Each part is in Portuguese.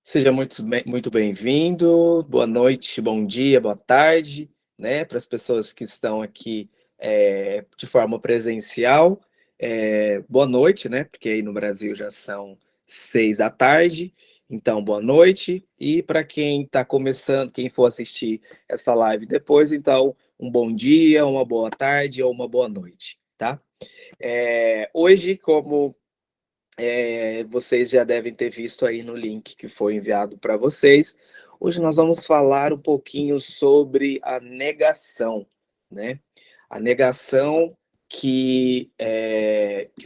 Seja muito bem-vindo, boa noite, bom dia, boa tarde, né, para as pessoas que estão aqui de forma presencial, boa noite, né, porque aí no Brasil já são 6 da tarde, então boa noite, e para quem está começando, quem for assistir essa live depois, então um bom dia, uma boa tarde ou uma boa noite, tá? Hoje, como vocês já devem ter visto aí no link que foi enviado para vocês. Hoje nós vamos falar um pouquinho sobre a negação, né? A negação que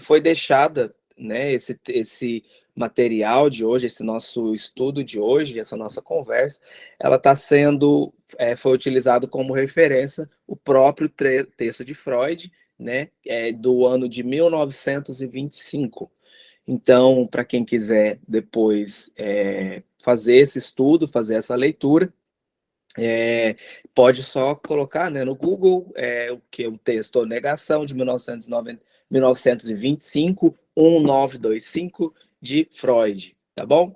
foi deixada, né? Esse material de hoje, esse nosso estudo de hoje, essa nossa conversa, ela está sendo, foi utilizado como referência o próprio texto de Freud, né? Do ano de 1925. Então, para quem quiser depois fazer esse estudo, fazer essa leitura, pode só colocar, né, no Google o que o texto Negação de 1925, 1925 de Freud, tá bom?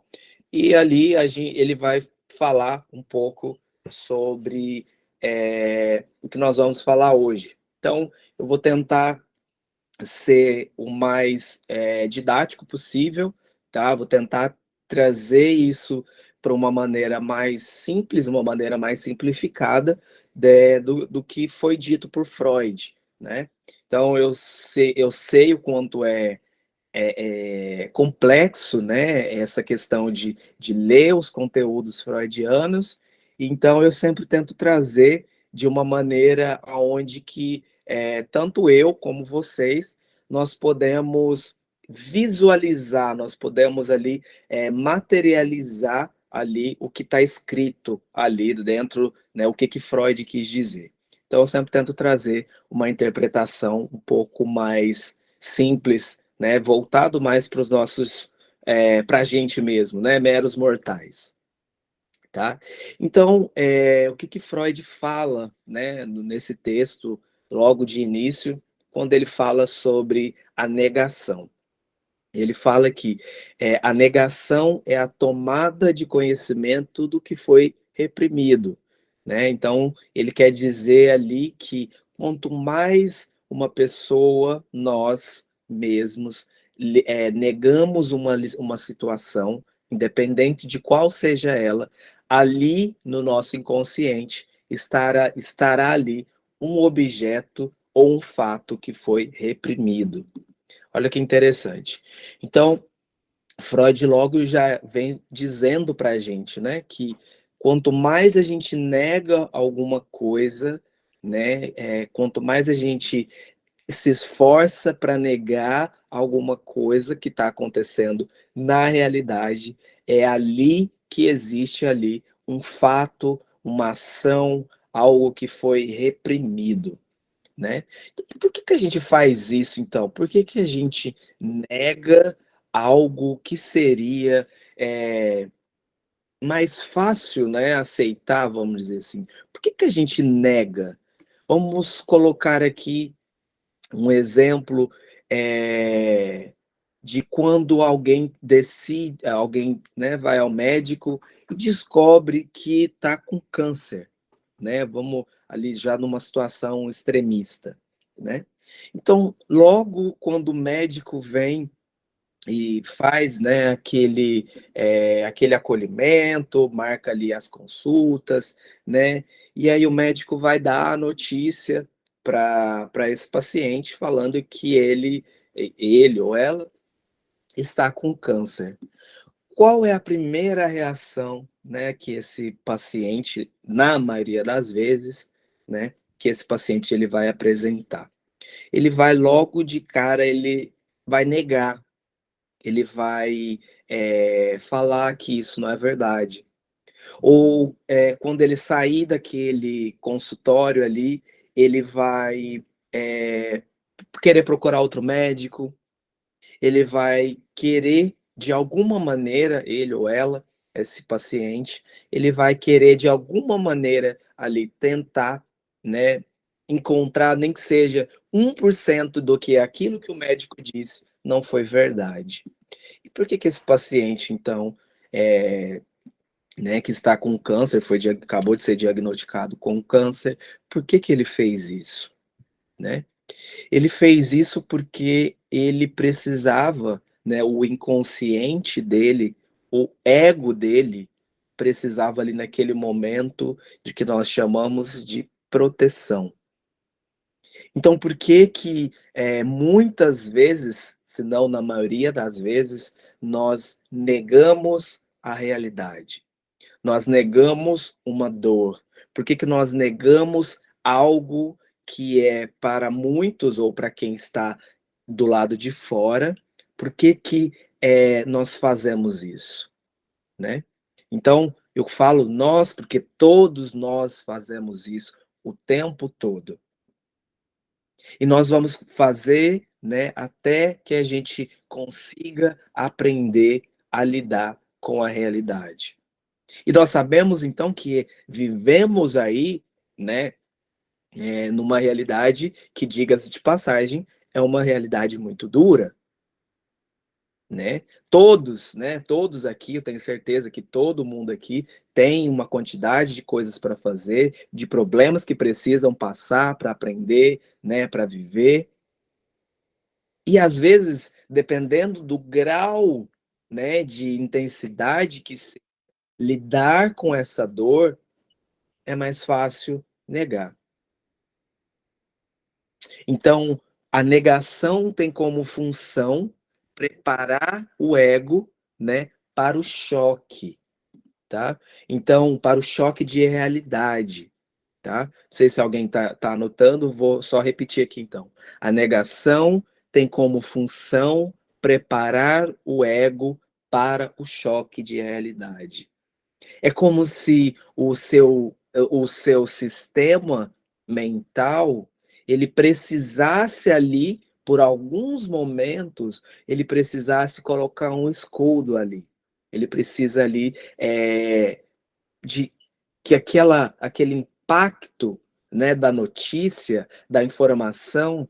E ali ele vai falar um pouco sobre o que nós vamos falar hoje. Então, eu vou tentar ser o mais didático possível, tá? Vou tentar trazer isso para uma maneira mais simples, uma maneira mais simplificada do que foi dito por Freud, né? Então eu sei o quanto é complexo, né? Essa questão de ler os conteúdos freudianos. Então eu sempre tento trazer de uma maneira onde que tanto eu como vocês nós podemos visualizar, nós podemos ali materializar ali o que está escrito ali dentro, né? O que Freud quis dizer. Então eu sempre tento trazer uma interpretação um pouco mais simples, né, voltado mais para os nossos, para a gente mesmo, né, meros mortais, tá? Então, o que Freud fala, né, nesse texto, logo de início, quando ele fala sobre a negação? Ele fala que a negação é a tomada de conhecimento do que foi reprimido, né? Então, ele quer dizer ali que quanto mais uma pessoa, nós mesmos, negamos uma situação, independente de qual seja ela, ali no nosso inconsciente estará ali um objeto ou um fato que foi reprimido. Olha que interessante. Então, Freud logo já vem dizendo para a gente, né, que quanto mais a gente nega alguma coisa, né, quanto mais a gente se esforça para negar alguma coisa que está acontecendo na realidade, é ali que existe ali um fato, uma ação, algo que foi reprimido, né? Por que a gente faz isso, então? Por que a gente nega algo que seria mais fácil, né, aceitar, vamos dizer assim? Por que a gente nega? Vamos colocar aqui um exemplo de quando alguém decide, alguém, né, vai ao médico e descobre que está com câncer, né? Vamos ali já numa situação extremista, né? Então, logo quando o médico vem e faz, né, aquele acolhimento, marca ali as consultas, né? E aí o médico vai dar a notícia para esse paciente falando que ele ou ela está com câncer. Qual é a primeira reação, né, que esse paciente, na maioria das vezes, né, que esse paciente ele vai apresentar? Ele vai logo de cara, ele vai negar, ele vai falar que isso não é verdade. Ou quando ele sair daquele consultório ali, ele vai querer procurar outro médico, ele vai querer, de alguma maneira, ele ou ela, esse paciente, ele vai querer, de alguma maneira, ali, tentar, né, encontrar, nem que seja 1% do que aquilo que o médico disse não foi verdade. E por que esse paciente, então, né, que está com câncer, acabou de ser diagnosticado com câncer. Por que que ele fez isso, né? Ele fez isso porque ele precisava, né, o inconsciente dele, o ego dele, precisava ali naquele momento de que nós chamamos de proteção. Então, por que que muitas vezes, se não na maioria das vezes, nós negamos a realidade? Nós negamos uma dor. Por que que nós negamos algo que é para muitos ou para quem está do lado de fora? Por que que, nós fazemos isso, né? Então, eu falo nós, porque todos nós fazemos isso o tempo todo. E nós vamos fazer, né, até que a gente consiga aprender a lidar com a realidade. E nós sabemos então que vivemos aí, né, numa realidade que, diga-se de passagem, é uma realidade muito dura, né? Todos, né, todos aqui, eu tenho certeza que todo mundo aqui tem uma quantidade de coisas para fazer, de problemas que precisam passar para aprender, né, para viver. E às vezes, dependendo do grau, né, de intensidade que se lidar com essa dor, é mais fácil negar. Então, a negação tem como função preparar o ego, né, para o choque, tá? Então, para o choque de realidade, tá? Não sei se alguém tá anotando, vou só repetir aqui então. A negação tem como função preparar o ego para o choque de realidade. É como se o seu sistema mental, ele precisasse ali, por alguns momentos, ele precisasse colocar um escudo ali. Ele precisa ali, de que aquele impacto, né, da notícia, da informação,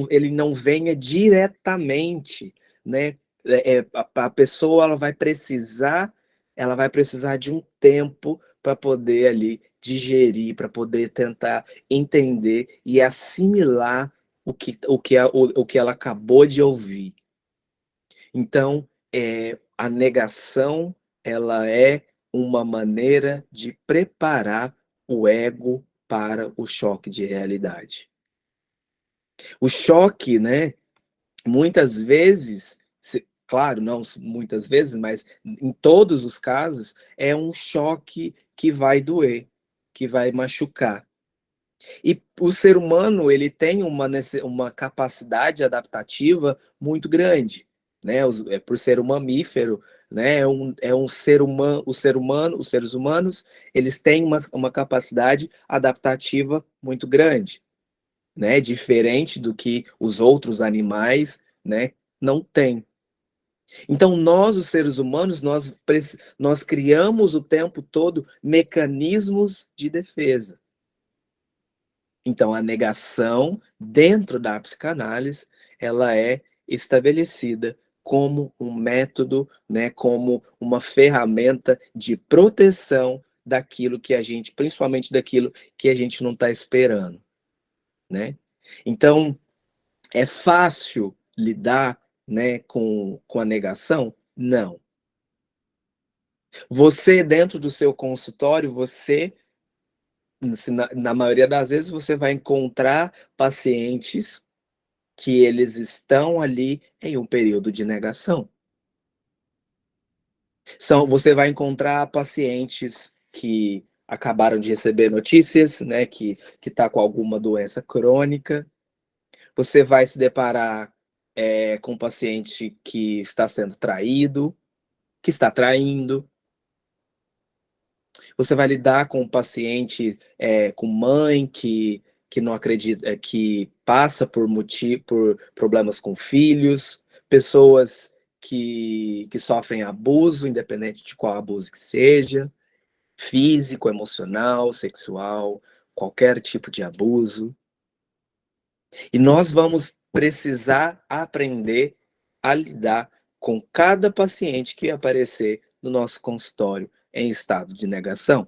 ele não venha diretamente, né? A pessoa ela vai precisar de um tempo para poder ali digerir, para poder tentar entender e assimilar o que ela acabou de ouvir. Então, a negação, ela é uma maneira de preparar o ego para o choque de realidade. O choque, né, muitas vezes, claro, não muitas vezes, mas em todos os casos, é um choque que vai doer, que vai machucar. E o ser humano, ele tem uma capacidade adaptativa muito grande, né? Por ser um mamífero, né? É um ser humano, os seres humanos, eles têm uma capacidade adaptativa muito grande, né? Diferente do que os outros animais, né, não têm. Então, nós, os seres humanos, nós criamos o tempo todo mecanismos de defesa. Então, a negação, dentro da psicanálise, ela é estabelecida como um método, né, como uma ferramenta de proteção daquilo que a gente, principalmente daquilo que a gente não está esperando, né? Então, é fácil lidar, né, com a negação? Não. Você, dentro do seu consultório, na maioria das vezes, você vai encontrar pacientes que eles estão ali em um período de negação. Você vai encontrar pacientes que acabaram de receber notícias, né, que está com alguma doença crônica. Você vai se deparar com um paciente que está sendo traído, que está traindo. Você vai lidar com um paciente, com mãe que não acredita, que passa por problemas com filhos, pessoas que sofrem abuso, independente de qual abuso que seja, físico, emocional, sexual, qualquer tipo de abuso. E nós vamos precisar aprender a lidar com cada paciente que aparecer no nosso consultório em estado de negação?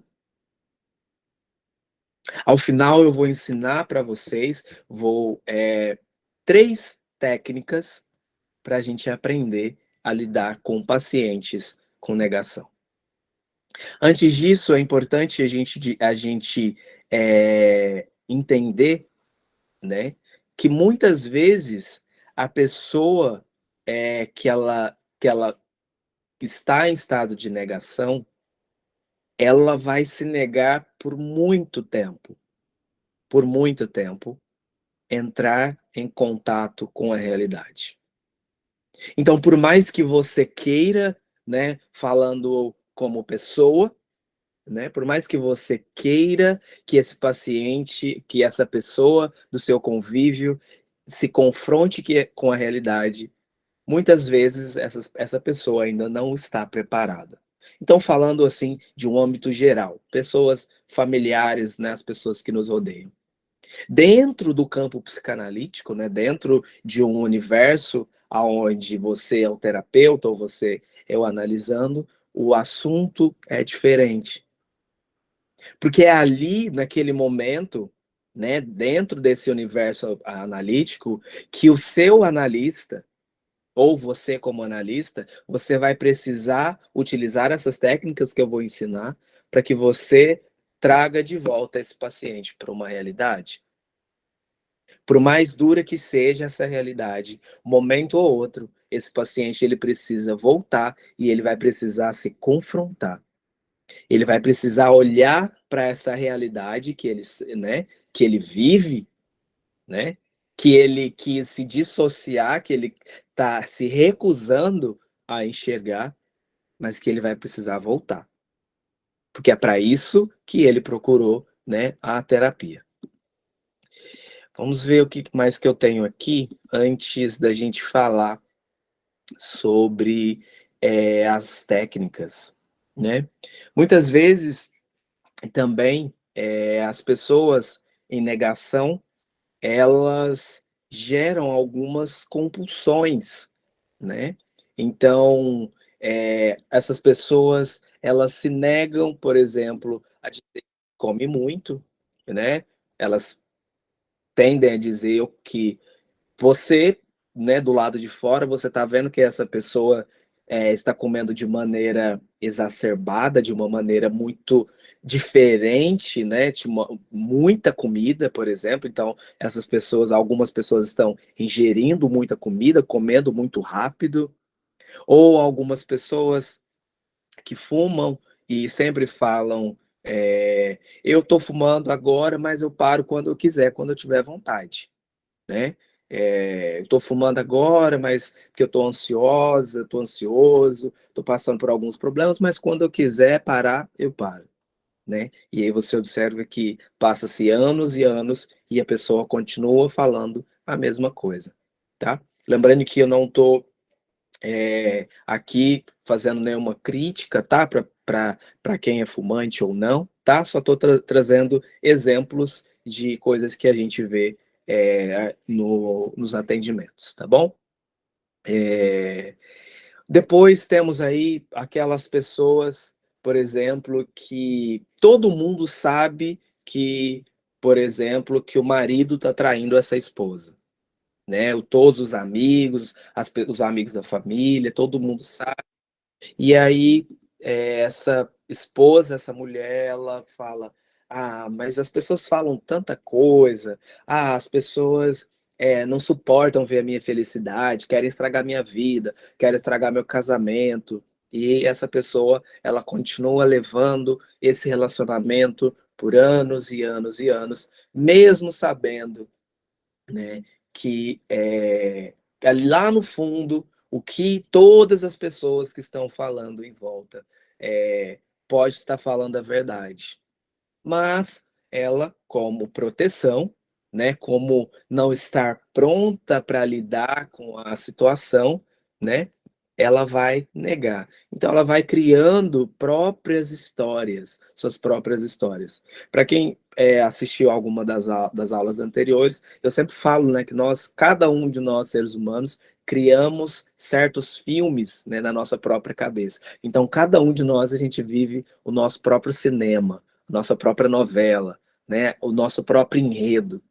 Ao final, eu vou ensinar para vocês, três técnicas para a gente aprender a lidar com pacientes com negação. Antes disso, é importante a gente entender, né, que muitas vezes a pessoa que ela está em estado de negação, ela vai se negar por muito tempo, entrar em contato com a realidade. Então, por mais que você queira, né, falando como pessoa, né, por mais que você queira que esse paciente, que essa pessoa do seu convívio se confronte com a realidade, muitas vezes essa pessoa ainda não está preparada. Então, falando assim de um âmbito geral, pessoas familiares, né, as pessoas que nos rodeiam. Dentro do campo psicanalítico, né, dentro de um universo onde você é o terapeuta ou você é o analisando, o assunto é diferente. Porque é ali, naquele momento, né, dentro desse universo analítico, que o seu analista, ou você como analista, você vai precisar utilizar essas técnicas que eu vou ensinar para que você traga de volta esse paciente para uma realidade. Por mais dura que seja essa realidade, um momento ou outro, esse paciente ele precisa voltar e ele vai precisar se confrontar. Ele vai precisar olhar para essa realidade né, que ele vive, né, que ele quis se dissociar, que ele está se recusando a enxergar, mas que ele vai precisar voltar. Porque é para isso que ele procurou, né, a terapia. Vamos ver o que mais que eu tenho aqui antes da gente falar sobre as técnicas, né? Muitas vezes também as pessoas em negação, elas geram algumas compulsões, né? Então, essas pessoas, elas se negam, por exemplo, a dizer que come muito, né? Elas tendem a dizer que você, né, do lado de fora, você está vendo que essa pessoa está comendo de maneira exacerbada, de uma maneira muito diferente, né, de muita comida, por exemplo. Então, algumas pessoas estão ingerindo muita comida, comendo muito rápido, ou algumas pessoas que fumam e sempre falam, eu estou fumando agora, mas eu paro quando eu quiser, quando eu tiver vontade, né? Estou fumando agora, mas porque eu estou ansiosa, estou ansioso, estou passando por alguns problemas, mas quando eu quiser parar, eu paro, né? E aí você observa que passa-se anos e anos e a pessoa continua falando a mesma coisa, tá? Lembrando que eu não estou aqui fazendo nenhuma crítica, tá? Para quem é fumante ou não, tá? Só estou trazendo exemplos de coisas que a gente vê nos atendimentos, tá bom? Depois temos aí aquelas pessoas, por exemplo, que todo mundo sabe que, por exemplo, que o marido está traindo essa esposa, né? Todos os amigos, os amigos da família, todo mundo sabe. E aí, essa esposa, essa mulher, ela fala: "Ah, mas as pessoas falam tanta coisa. Ah, as pessoas, não suportam ver a minha felicidade, querem estragar minha vida, querem estragar meu casamento". E essa pessoa, ela continua levando esse relacionamento por anos e anos e anos, mesmo sabendo, né, que ali lá no fundo, o que todas as pessoas que estão falando em volta pode estar falando a verdade. Mas ela, como proteção, né, como não estar pronta para lidar com a situação, né, ela vai negar. Então ela vai criando próprias histórias, suas próprias histórias. Para quem assistiu alguma das aulas anteriores, eu sempre falo, né, que cada um de nós seres humanos criamos certos filmes, né, na nossa própria cabeça. Então, cada um de nós, a gente vive o nosso próprio cinema, nossa própria novela, né, o nosso próprio enredo.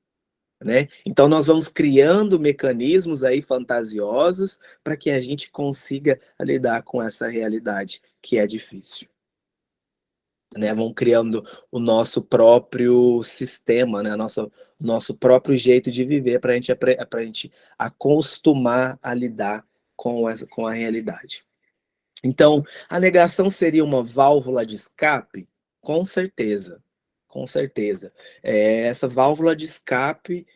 Né? Então, nós vamos criando mecanismos aí fantasiosos para que a gente consiga lidar com essa realidade que é difícil. Né? Vamos criando o nosso próprio sistema, né? Nosso próprio jeito de viver para a gente acostumar a lidar com a realidade. Então, a negação seria uma válvula de escape? Com certeza, com certeza. Essa válvula de escape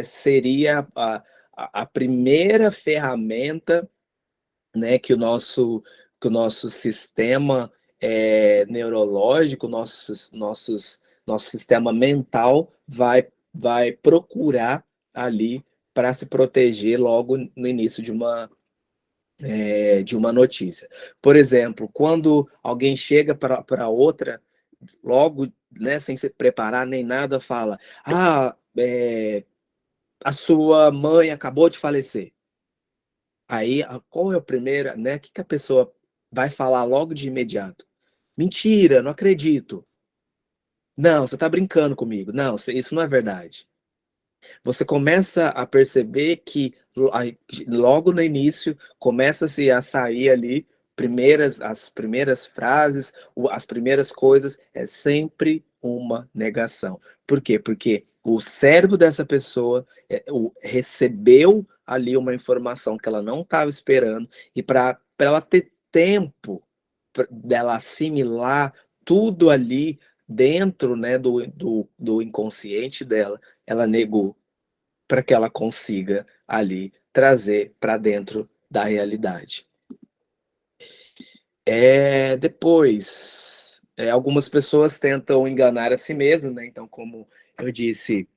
seria a primeira ferramenta, né, que o nosso sistema neurológico, nosso sistema mental vai procurar ali para se proteger logo no início de uma notícia. Por exemplo, quando alguém chega para outra, logo, né, sem se preparar nem nada, fala: Ah, a sua mãe acabou de falecer. Aí, qual é o primeiro, né? O que a pessoa vai falar logo de imediato? Mentira, não acredito. Não, você está brincando comigo. Não, isso não é verdade. Você começa a perceber que logo no início começa-se a sair ali as primeiras frases, as primeiras coisas, é sempre uma negação. Por quê? Porque o cérebro dessa pessoa recebeu ali uma informação que ela não estava esperando, e para ela ter tempo dela assimilar tudo ali dentro, né, do inconsciente dela, ela negou para que ela consiga ali trazer para dentro da realidade. Depois, algumas pessoas tentam enganar a si mesmas, né? Então, como eu disse,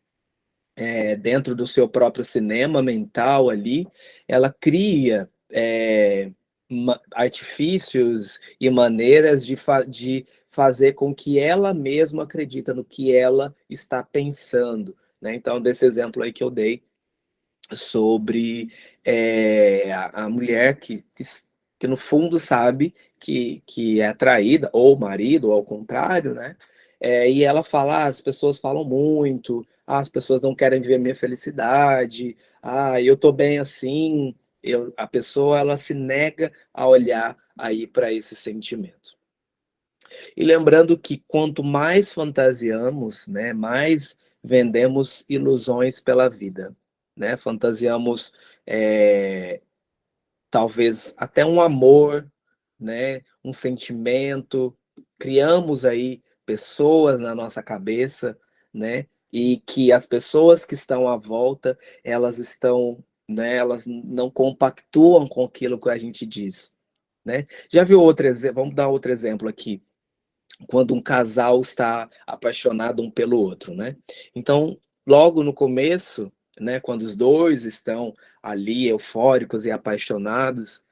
dentro do seu próprio cinema mental ali, ela cria artifícios e maneiras de fazer com que ela mesma acredita no que ela está pensando, né? Então, desse exemplo aí que eu dei, sobre a mulher que no fundo sabe que é atraída, ou o marido, ou ao contrário, né? E ela fala: as pessoas falam muito, as pessoas não querem ver minha felicidade, eu tô bem assim. A pessoa, ela se nega a olhar aí para esse sentimento. E lembrando que quanto mais fantasiamos, né, mais vendemos ilusões pela vida, né? Fantasiamos talvez até um amor, né, um sentimento, criamos aí pessoas na nossa cabeça, né? E que as pessoas que estão à volta, elas estão, né, elas não compactuam com aquilo que a gente diz, né? Já viu outro exemplo? Vamos dar outro exemplo aqui, quando um casal está apaixonado um pelo outro, né? Então, logo no começo, né, quando os dois estão ali eufóricos e apaixonados,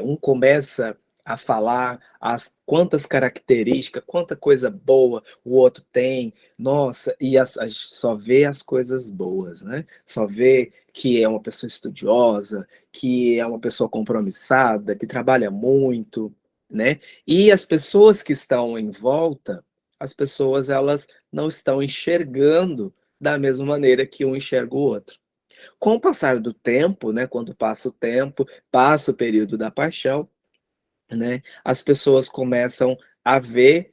um começa a falar as quantas características, quanta coisa boa o outro tem, nossa, e a gente só vê as coisas boas, né? Só vê que é uma pessoa estudiosa, que é uma pessoa compromissada, que trabalha muito, né? E as pessoas que estão em volta, as pessoas, elas não estão enxergando da mesma maneira que um enxerga o outro. Com o passar do tempo, né, quando passa o tempo, passa o período da paixão, né, as pessoas começam a ver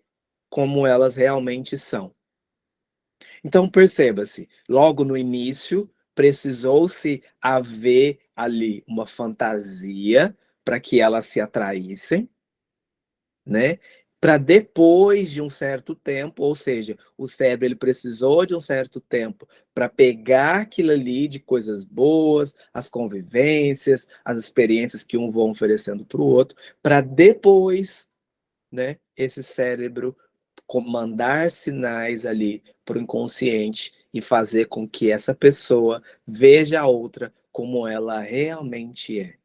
como elas realmente são. Então perceba-se, logo no início precisou-se haver ali uma fantasia para que elas se atraíssem, né? Para depois de um certo tempo, ou seja, o cérebro ele precisou de um certo tempo para pegar aquilo ali de coisas boas, as convivências, as experiências que um vão oferecendo para o outro, para depois, né, esse cérebro mandar sinais ali para o inconsciente e fazer com que essa pessoa veja a outra como ela realmente é.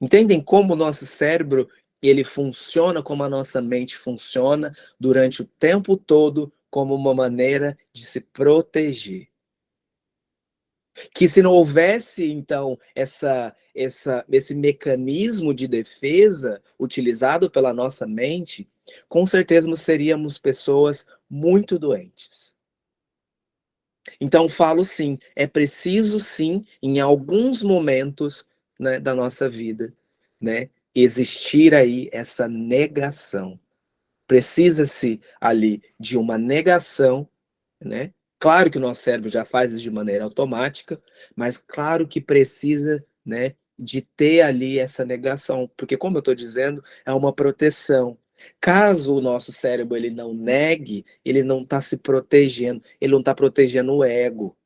Entendem como o nosso cérebro ele funciona, como a nossa mente funciona durante o tempo todo como uma maneira de se proteger. Que se não houvesse, então, esse mecanismo de defesa utilizado pela nossa mente, com certeza seríamos pessoas muito doentes. Então, falo sim, é preciso sim, em alguns momentos, né, da nossa vida, né, existir aí essa negação. Precisa-se ali de uma negação, né? Claro que o nosso cérebro já faz isso de maneira automática, mas claro que precisa, né, de ter ali essa negação, porque como eu estou dizendo, é uma proteção. Caso o nosso cérebro ele não negue, ele não está se protegendo, ele não está protegendo o ego.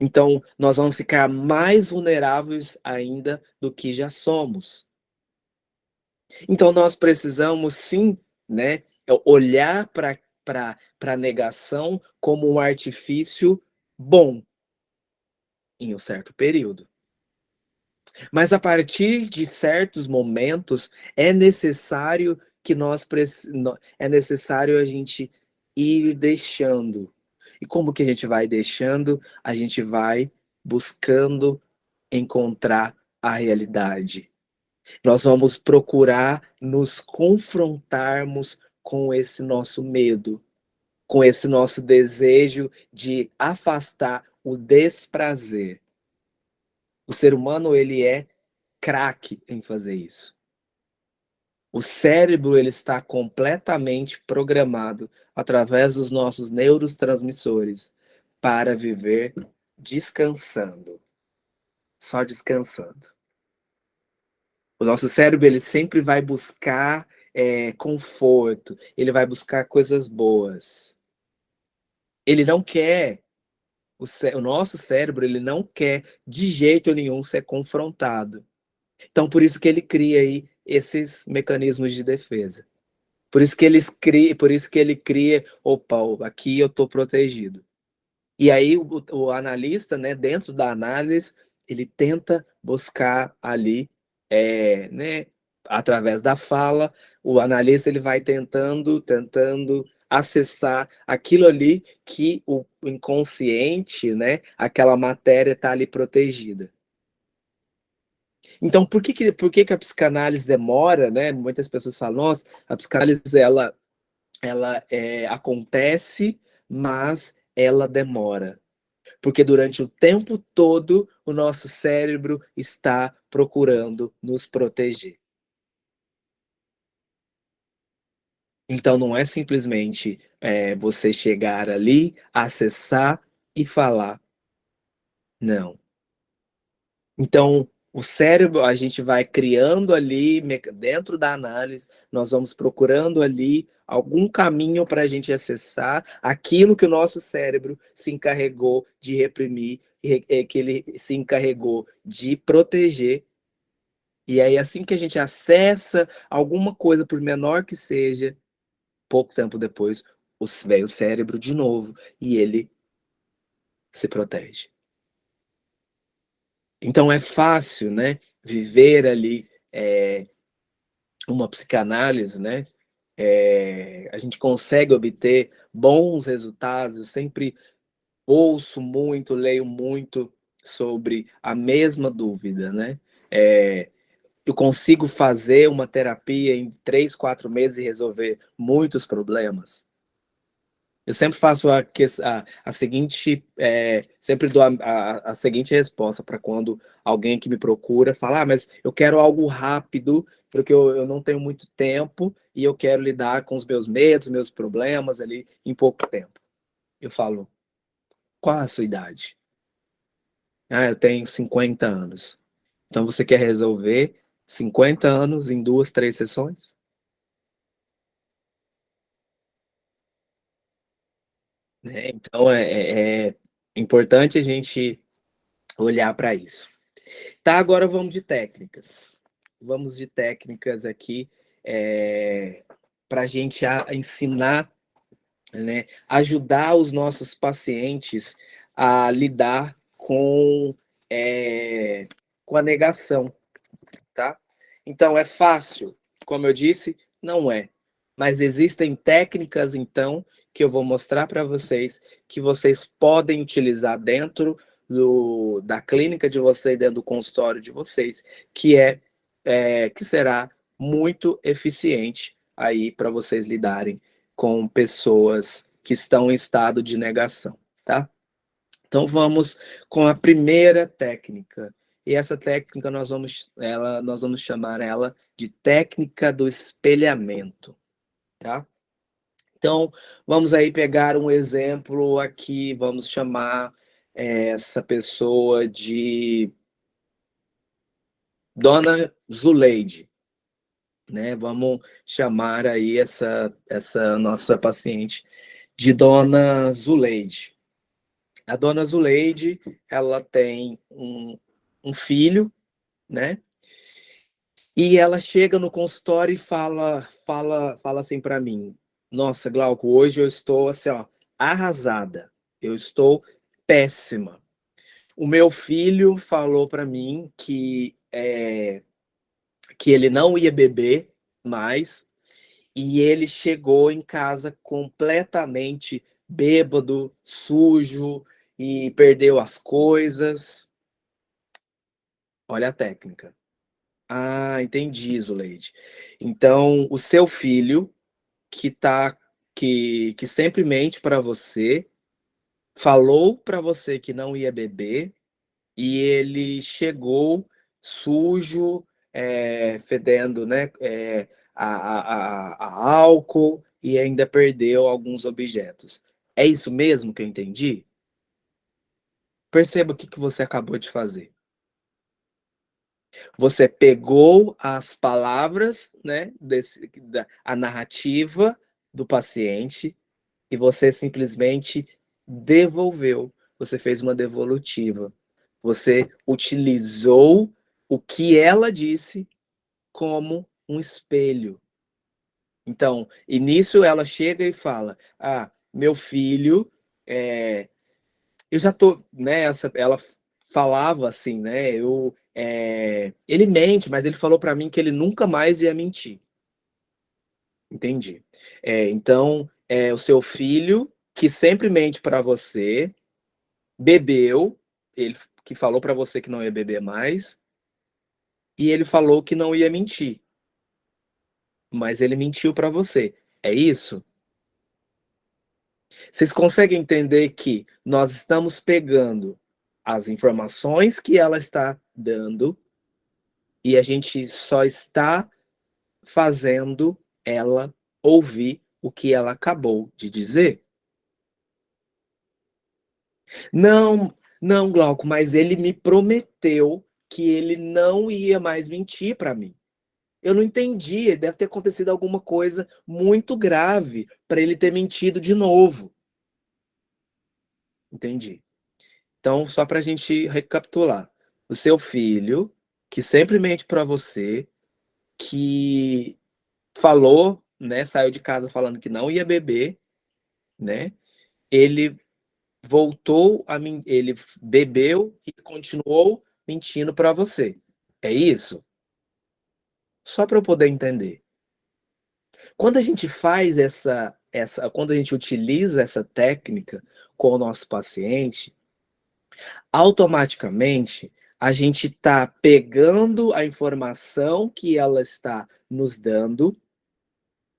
Então, nós vamos ficar mais vulneráveis ainda do que já somos. Então, nós precisamos sim, né, olhar para a negação como um artifício bom em um certo período. Mas a partir de certos momentos é necessário que é necessário a gente ir deixando. E como que a gente vai deixando? A gente vai buscando encontrar a realidade. Nós vamos procurar nos confrontarmos com esse nosso medo, com esse nosso desejo de afastar o desprazer. O ser humano, ele é craque em fazer isso. O cérebro, ele está completamente programado através dos nossos neurotransmissores para viver descansando, só descansando. O nosso cérebro, ele sempre vai buscar conforto, ele vai buscar coisas boas. Ele não quer, o nosso cérebro, ele não quer de jeito nenhum ser confrontado. Então, por isso que ele cria aí esses mecanismos de defesa. Por isso que ele cria, opa, aqui eu estou protegido. E aí o analista, né, dentro da análise, ele tenta buscar ali, né, através da fala, o analista ele vai tentando acessar aquilo ali que o inconsciente, né, aquela matéria está ali protegida. Então, por que a psicanálise demora, né? Muitas pessoas falam, nossa, a psicanálise ela acontece, mas ela demora. Porque durante o tempo todo o nosso cérebro está procurando nos proteger. Então não é simplesmente você chegar ali, acessar e falar. Não. Então, o cérebro, a gente vai criando ali, dentro da análise, nós vamos procurando ali algum caminho para a gente acessar aquilo que o nosso cérebro se encarregou de reprimir, que ele se encarregou de proteger. E aí, assim que a gente acessa alguma coisa, por menor que seja, pouco tempo depois, vem o cérebro de novo e ele se protege. Então é fácil, né, viver ali uma psicanálise, né? A gente consegue obter bons resultados. Eu sempre ouço muito, leio muito sobre a mesma dúvida, né? Eu consigo fazer uma terapia em 3, 4 meses e resolver muitos problemas. Eu sempre faço a seguinte, sempre dou a seguinte resposta para quando alguém que me procura fala, mas eu quero algo rápido, porque eu não tenho muito tempo e eu quero lidar com os meus medos, meus problemas ali em pouco tempo. Eu falo, qual a sua idade? Ah, eu tenho 50 anos. Então você quer resolver 50 anos em 2, 3 sessões? Né? Então é importante a gente olhar para isso. Tá, agora vamos de técnicas. Vamos de técnicas aqui para a gente ensinar, né, ajudar os nossos pacientes a lidar com a negação, tá? Então, é fácil? Como eu disse, não é. Mas existem técnicas, então, que eu vou mostrar para vocês, que vocês podem utilizar dentro da clínica de vocês, dentro do consultório de vocês, que será muito eficiente aí para vocês lidarem com pessoas que estão em estado de negação, tá? Então vamos com a primeira técnica. E essa técnica nós vamos chamar ela de técnica do espelhamento, tá? Então vamos aí pegar um exemplo aqui, vamos chamar essa pessoa de Dona Zuleide, né? Vamos chamar aí essa nossa paciente de Dona Zuleide. A Dona Zuleide, ela tem um filho, né? E ela chega no consultório e fala assim para mim: Nossa, Glauco, hoje eu estou assim, ó, arrasada. Eu estou péssima. O meu filho falou para mim que ele não ia beber mais e ele chegou em casa completamente bêbado, sujo e perdeu as coisas. Olha a técnica. Ah, entendi, Zuleide. Então, o seu filho que sempre mente para você, falou para você que não ia beber e ele chegou sujo, fedendo, né, a álcool e ainda perdeu alguns objetos. É isso mesmo que eu entendi? Perceba o que você acabou de fazer. Você pegou as palavras, né, a narrativa do paciente e você simplesmente devolveu. Você fez uma devolutiva. Você utilizou o que ela disse como um espelho. Então, e nisso ela chega e fala: Ah, meu filho, eu já tô, né? Ela falava assim, né? Ele mente, mas ele falou para mim que ele nunca mais ia mentir. Entendi. Então, o seu filho que sempre mente para você bebeu, ele que falou para você que não ia beber mais e ele falou que não ia mentir, mas ele mentiu para você. É isso? Vocês conseguem entender que nós estamos pegando as informações que ela está dando e a gente só está fazendo ela ouvir o que ela acabou de dizer? Não, não, Glauco, mas ele me prometeu que ele não ia mais mentir para mim. Eu não entendi, deve ter acontecido alguma coisa muito grave para ele ter mentido de novo. Entendi. Então, só para a gente recapitular. O seu filho, que sempre mente para você, que falou, né, saiu de casa falando que não ia beber, né? Ele ele bebeu e continuou mentindo para você. É isso? Só para eu poder entender. Quando a gente faz quando a gente utiliza essa técnica com o nosso paciente, automaticamente a gente está pegando a informação que ela está nos dando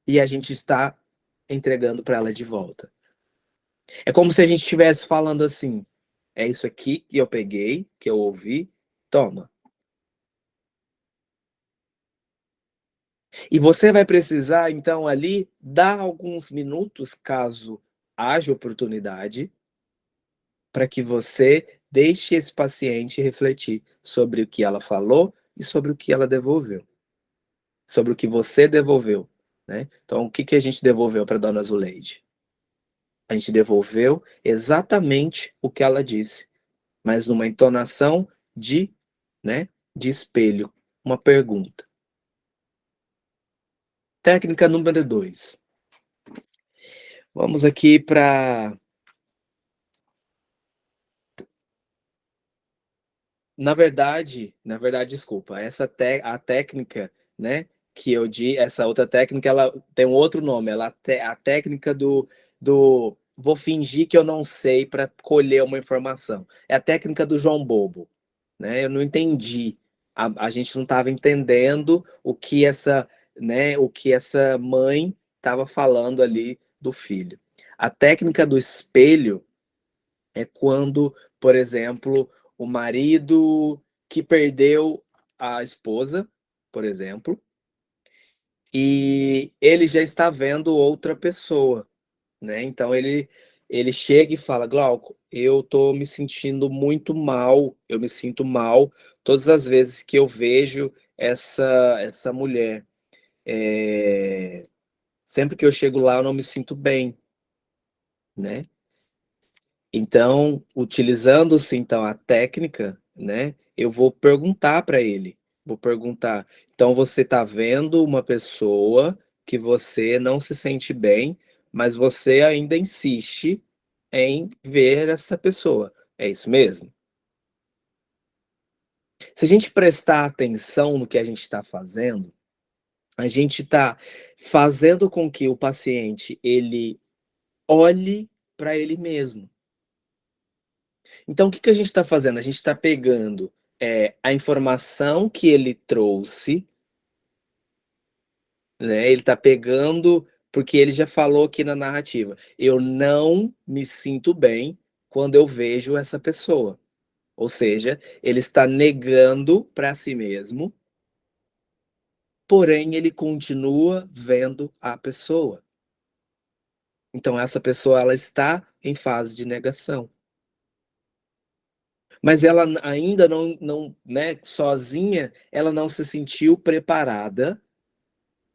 e a gente está entregando para ela de volta. É como se a gente estivesse falando assim: é isso aqui que eu peguei, que eu ouvi, toma. E você vai precisar, então, ali, dar alguns minutos, caso haja oportunidade, para que você deixe esse paciente refletir sobre o que ela falou e sobre o que ela devolveu, sobre o que você devolveu, né? Então, o que a gente devolveu para a dona Zuleide? A gente devolveu exatamente o que ela disse, mas numa entonação de, né, de espelho, uma pergunta. Técnica número 2. Vamos aqui para... Na verdade, desculpa, a técnica, né, essa outra técnica, ela tem um outro nome, a técnica do vou fingir que eu não sei para colher uma informação. É a técnica do João Bobo, né? Eu não entendi. A gente não estava entendendo o que essa mãe estava falando ali do filho. A técnica do espelho é quando, por exemplo, o marido que perdeu a esposa, por exemplo, e ele já está vendo outra pessoa, né? Então ele chega e fala: Glauco, eu tô me sentindo muito mal, eu me sinto mal todas as vezes que eu vejo essa mulher. Sempre que eu chego lá, eu não me sinto bem, né? Então, utilizando-se então a técnica, né? Eu vou perguntar para ele, vou perguntar. Então, você está vendo uma pessoa que você não se sente bem, mas você ainda insiste em ver essa pessoa. É isso mesmo? Se a gente prestar atenção no que a gente está fazendo, a gente está fazendo com que o paciente ele olhe para ele mesmo. Então, o que que a gente está fazendo? A gente está pegando a informação que ele trouxe, né? Ele está pegando, porque ele já falou aqui na narrativa. Eu não me sinto bem quando eu vejo essa pessoa. Ou seja, ele está negando para si mesmo, porém ele continua vendo a pessoa. Então essa pessoa ela está em fase de negação. Mas ela ainda não, né, sozinha, ela não se sentiu preparada,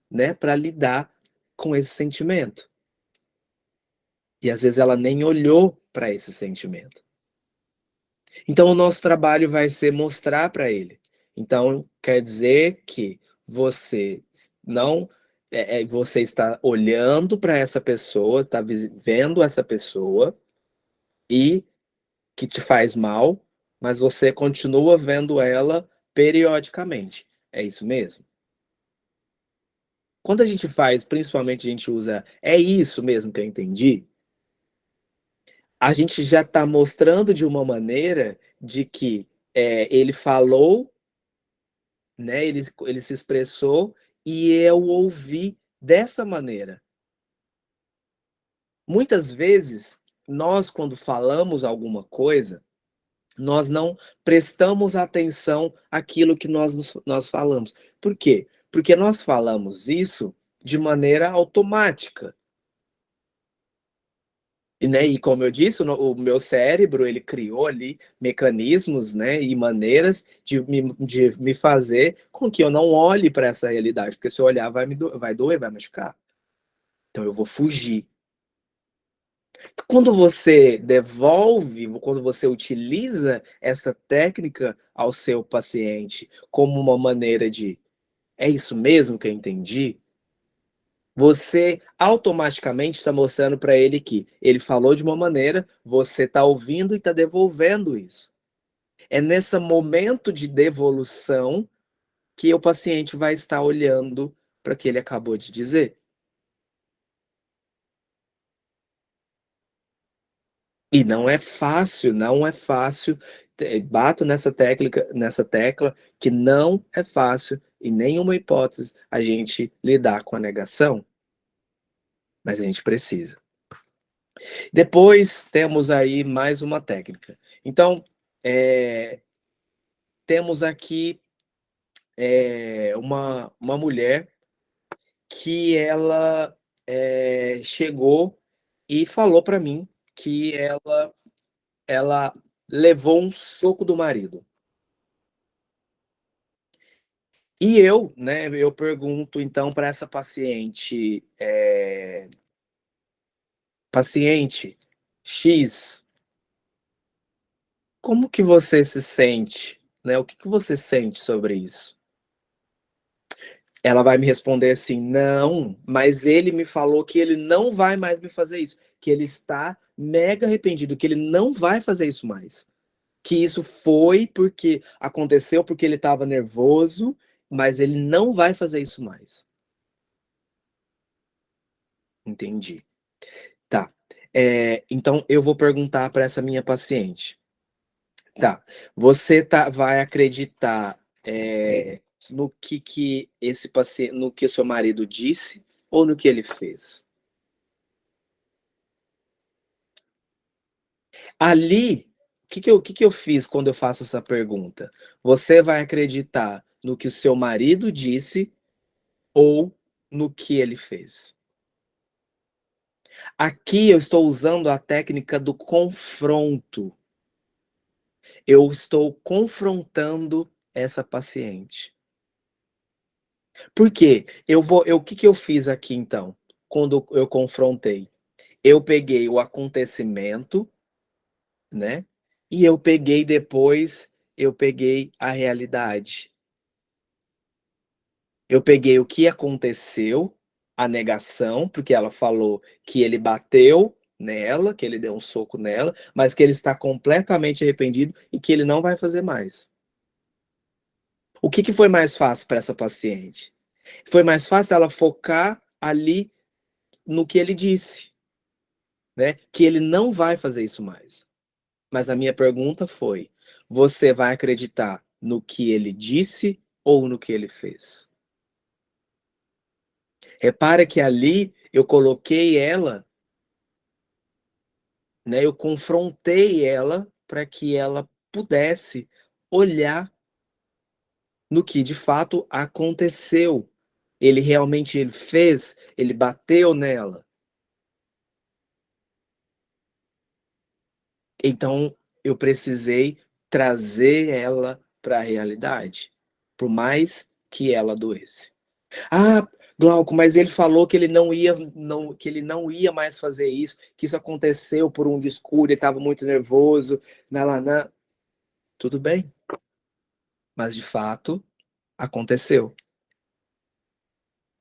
né, para lidar com esse sentimento. E às vezes ela nem olhou para esse sentimento. Então o nosso trabalho vai ser mostrar para ele. Então quer dizer que você não você está olhando para essa pessoa, está vendo essa pessoa e que te faz mal, mas você continua vendo ela periodicamente. É isso mesmo? Quando a gente faz, principalmente a gente usa, é isso mesmo que eu entendi, a gente já está mostrando de uma maneira de que ele falou, né? Ele se expressou e eu ouvi dessa maneira. Muitas vezes, nós, quando falamos alguma coisa, nós não prestamos atenção àquilo que nós falamos. Por quê? Porque nós falamos isso de maneira automática. E, né, e como eu disse, o meu cérebro ele criou ali mecanismos, né, e maneiras de me fazer com que eu não olhe para essa realidade, porque se eu olhar vai doer, vai machucar. Então eu vou fugir. Quando você devolve, quando você utiliza essa técnica ao seu paciente como uma maneira de é isso mesmo que eu entendi? Você automaticamente está mostrando para ele que ele falou de uma maneira, você está ouvindo e está devolvendo isso. É nesse momento de devolução que o paciente vai estar olhando para o que ele acabou de dizer. E não é fácil, não é fácil. Bato nessa tecla que não é fácil, em nenhuma hipótese, a gente lidar com a negação, mas a gente precisa. Depois temos aí mais uma técnica. Então, temos aqui uma mulher que ela chegou e falou para mim que ela levou um soco do marido. E eu, né, eu pergunto então para essa paciente, paciente X, como que você se sente, né? O que que você sente sobre isso? Ela vai me responder assim: não, mas ele me falou que ele não vai mais me fazer isso, que ele está mega arrependido, que ele não vai fazer isso mais. Que isso foi porque aconteceu porque ele estava nervoso, mas ele não vai fazer isso mais. Entendi. Tá. Então, eu vou perguntar para essa minha paciente. Tá, você vai acreditar no que esse paciente, no que o seu marido disse ou no que ele fez? Ali, o que eu fiz quando eu faço essa pergunta? Você vai acreditar no que o seu marido disse ou no que ele fez? Aqui eu estou usando a técnica do confronto. Eu estou confrontando essa paciente. Por quê? O que que eu fiz aqui então, quando eu confrontei? Eu peguei o acontecimento, né? E eu peguei a realidade. Eu peguei o que aconteceu, a negação, porque ela falou que ele bateu nela, que ele deu um soco nela, mas que ele está completamente arrependido e que ele não vai fazer mais. O que que foi mais fácil para essa paciente? Foi mais fácil ela focar ali no que ele disse, né? Que ele não vai fazer isso mais. Mas a minha pergunta foi: você vai acreditar no que ele disse ou no que ele fez? Repara que ali eu coloquei ela, né? Eu confrontei ela para que ela pudesse olhar no que de fato aconteceu. Ele fez, ele bateu nela. Então eu precisei trazer ela para a realidade, por mais que ela doesse. Ah, Glauco, mas ele falou que ele que ele não ia mais fazer isso, que isso aconteceu por um descuido, ele estava muito nervoso, nananá. Tudo bem, mas de fato aconteceu.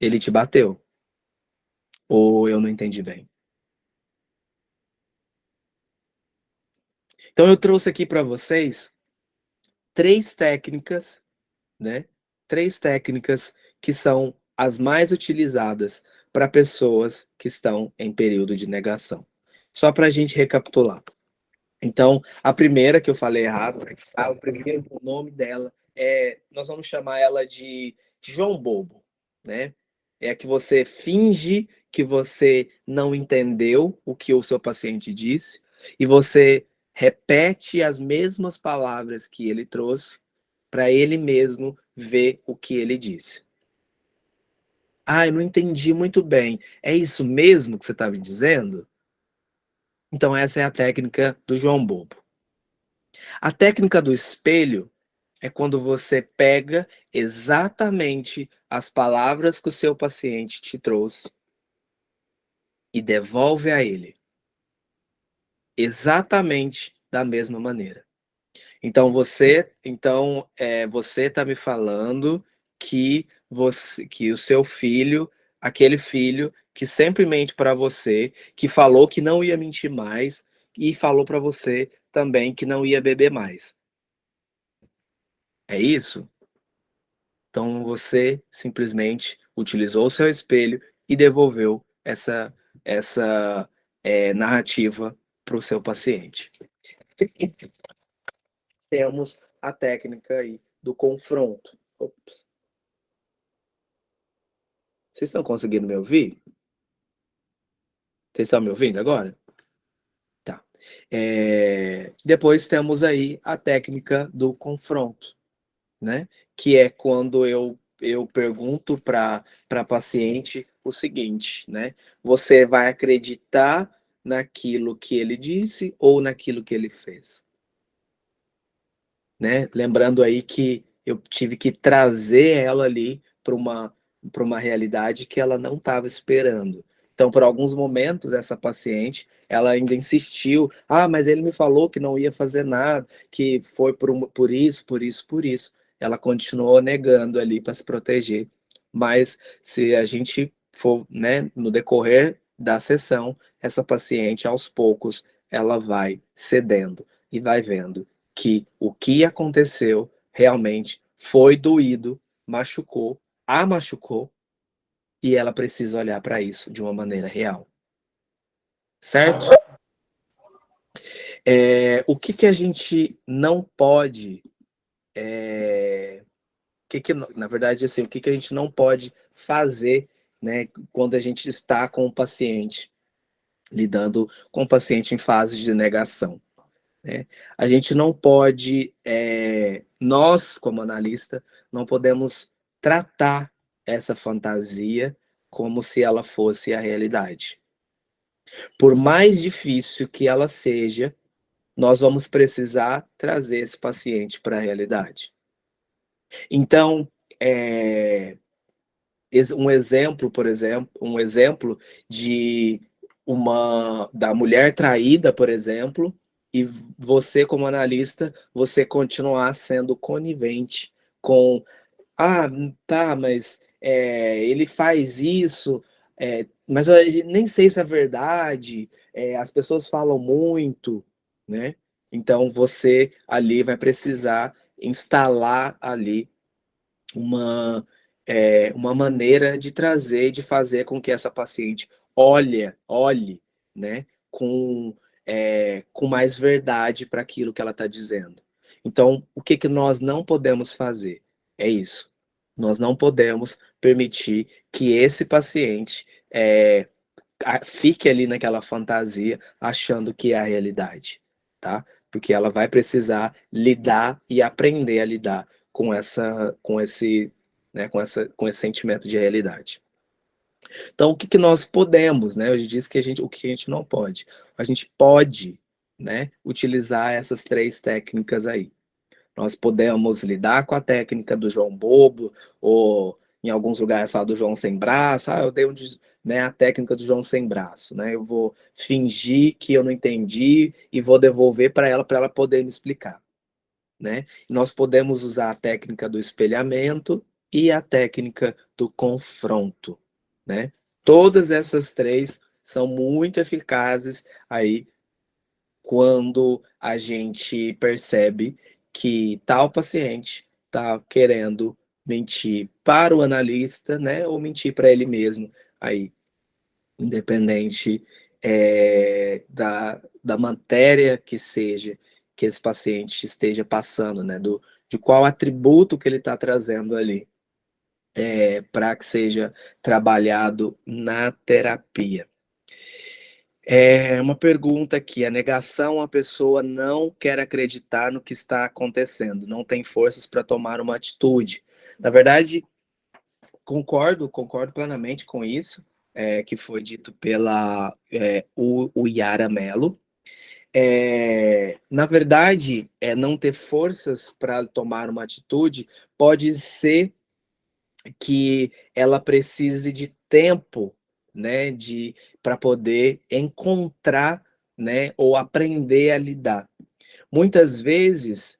Ele te bateu. Ou eu não entendi bem. Então eu trouxe aqui para vocês três técnicas, né? Três técnicas que são as mais utilizadas para pessoas que estão em período de negação. Só para a gente recapitular. Então, a primeira que eu falei errado, o nome dela nós vamos chamar ela de João Bobo, né? É a que você finge que você não entendeu o que o seu paciente disse e você repete as mesmas palavras que ele trouxe para ele mesmo ver o que ele disse. Ah, eu não entendi muito bem. É isso mesmo que você está me dizendo? Então, essa é a técnica do João Bobo. A técnica do espelho é quando você pega exatamente as palavras que o seu paciente te trouxe e devolve a ele, exatamente da mesma maneira. Então você está me falando que o seu filho, aquele filho que sempre mente para você, que falou que não ia mentir mais e falou para você também que não ia beber mais. É isso? Então você simplesmente utilizou o seu espelho e devolveu essa narrativa para o seu paciente. Temos a técnica aí do confronto. Ops. Vocês estão conseguindo me ouvir? Vocês estão me ouvindo agora? Tá. Depois temos aí a técnica do confronto, né? Que é quando eu pergunto para a paciente o seguinte, né? Você vai acreditar naquilo que ele disse ou naquilo que ele fez? Né? Lembrando aí que eu tive que trazer ela ali para uma realidade que ela não estava esperando. Então, por alguns momentos, essa paciente, ela ainda insistiu, mas ele me falou que não ia fazer nada, que foi por isso, por isso, por isso. Ela continuou negando ali para se proteger. Mas se a gente for, né, no decorrer da sessão, essa paciente, aos poucos, ela vai cedendo e vai vendo que o que aconteceu realmente foi doído, machucou, a machucou, e ela precisa olhar para isso de uma maneira real. Certo? O que que a gente não pode, na verdade, assim, o que que a gente não pode fazer, né, quando a gente está com o paciente, lidando com o paciente em fase de negação, né? A gente não pode, nós, como analista, não podemos tratar essa fantasia como se ela fosse a realidade. Por mais difícil que ela seja, nós vamos precisar trazer esse paciente para a realidade. Então, um exemplo, por exemplo, um exemplo de da mulher traída, por exemplo, e você como analista, você continuar sendo conivente com, ah, tá, mas ele faz isso, mas eu nem sei se é verdade, as pessoas falam muito, né? Então você ali vai precisar instalar ali uma maneira de trazer, de fazer com que essa paciente olhe, né, com mais verdade para aquilo que ela está dizendo. Então, o que que nós não podemos fazer? É isso. Nós não podemos permitir que esse paciente fique ali naquela fantasia achando que é a realidade, tá? Porque ela vai precisar lidar e aprender a lidar com esse, né, com esse sentimento de realidade. Então, o que que nós podemos, né? Eu disse que o que a gente não pode. A gente pode, né, utilizar essas três técnicas aí. Nós podemos lidar com a técnica do João Bobo, ou em alguns lugares falar do João sem braço. Eu dei né, a técnica do João sem braço, né? Eu vou fingir que eu não entendi e vou devolver para ela poder me explicar, né? Nós podemos usar a técnica do espelhamento e a técnica do confronto, né? Todas essas três são muito eficazes aí quando a gente percebe que tal paciente está querendo mentir para o analista, né, ou mentir para ele mesmo, aí, independente da matéria que seja que esse paciente esteja passando, né, de qual atributo que ele está trazendo ali, para que seja trabalhado na terapia. Uma pergunta aqui. A negação, a pessoa não quer acreditar no que está acontecendo, não tem forças para tomar uma atitude. Na verdade, concordo plenamente com isso, que foi dito pela o Yara Mello. Na verdade, não ter forças para tomar uma atitude pode ser que ela precise de tempo, né, para poder encontrar, né, ou aprender a lidar. Muitas vezes,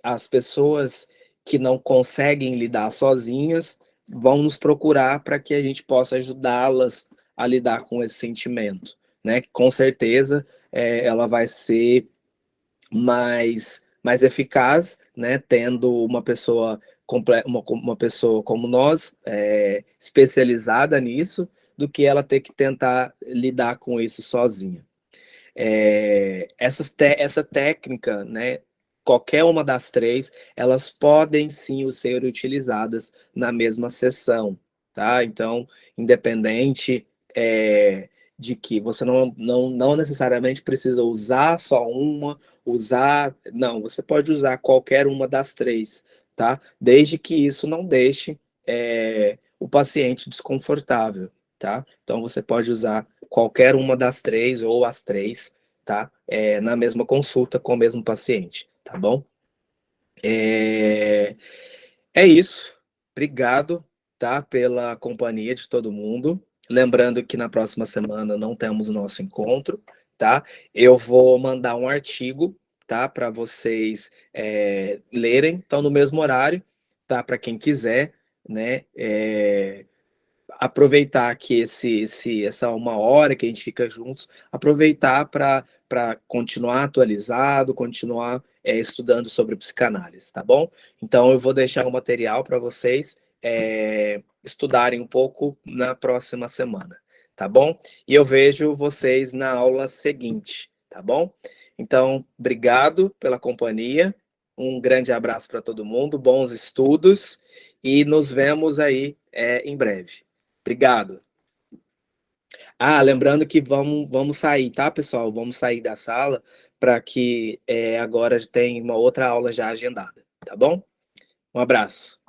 as pessoas que não conseguem lidar sozinhas vão nos procurar para que a gente possa ajudá-las a lidar com esse sentimento, né? Com certeza, ela vai ser mais eficaz, né, tendo uma pessoa como nós, especializada nisso, do que ela ter que tentar lidar com isso sozinha. Essa técnica, né, qualquer uma das três, elas podem sim ser utilizadas na mesma sessão, tá? Então, independente de que você não necessariamente precisa usar só uma, não, você pode usar qualquer uma das três, tá? Desde que isso não deixe o paciente desconfortável, tá? Então, você pode usar qualquer uma das três ou as três, tá? Na mesma consulta com o mesmo paciente, tá bom? É isso. Obrigado, tá? Pela companhia de todo mundo. Lembrando que na próxima semana não temos o nosso encontro, tá? Eu vou mandar um artigo, tá? Para vocês lerem, então no mesmo horário, tá? Para quem quiser, né? Aproveitar que essa uma hora que a gente fica juntos, aproveitar para continuar atualizado, continuar estudando sobre psicanálise, tá bom? Então eu vou deixar o material para vocês estudarem um pouco na próxima semana, tá bom? E eu vejo vocês na aula seguinte, tá bom? Então, obrigado pela companhia, um grande abraço para todo mundo, bons estudos e nos vemos aí em breve. Obrigado. Ah, lembrando que vamos sair, tá, pessoal? Vamos sair da sala para que agora tem uma outra aula já agendada, tá bom? Um abraço.